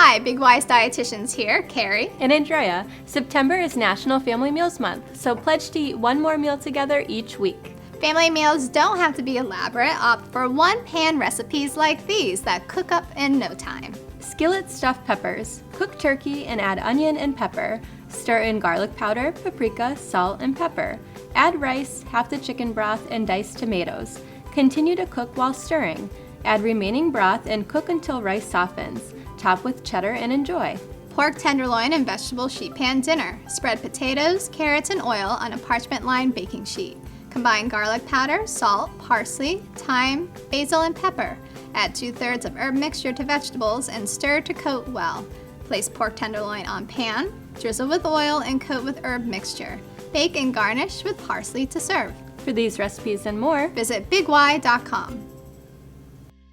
Hi, Big Wise Dietitians here, Carrie and Andrea. September is National Family Meals Month, so pledge to eat one more meal together each week. Family meals don't have to be elaborate. Opt for one-pan recipes like these that cook up in no time. Skillet stuffed peppers. Cook turkey and add onion and pepper. Stir in garlic powder, paprika, salt, and pepper. Add rice, half the chicken broth, and diced tomatoes. Continue to cook while stirring. Add remaining broth and cook until rice softens. Top with cheddar and enjoy. Pork tenderloin and vegetable sheet pan dinner. Spread potatoes, carrots, and oil on a parchment-lined baking sheet. Combine garlic powder, salt, parsley, thyme, basil, and pepper. Add 2/3 of herb mixture to vegetables and stir to coat well. Place pork tenderloin on pan, drizzle with oil, and coat with herb mixture. Bake and garnish with parsley to serve. For these recipes and more, visit bigY.com.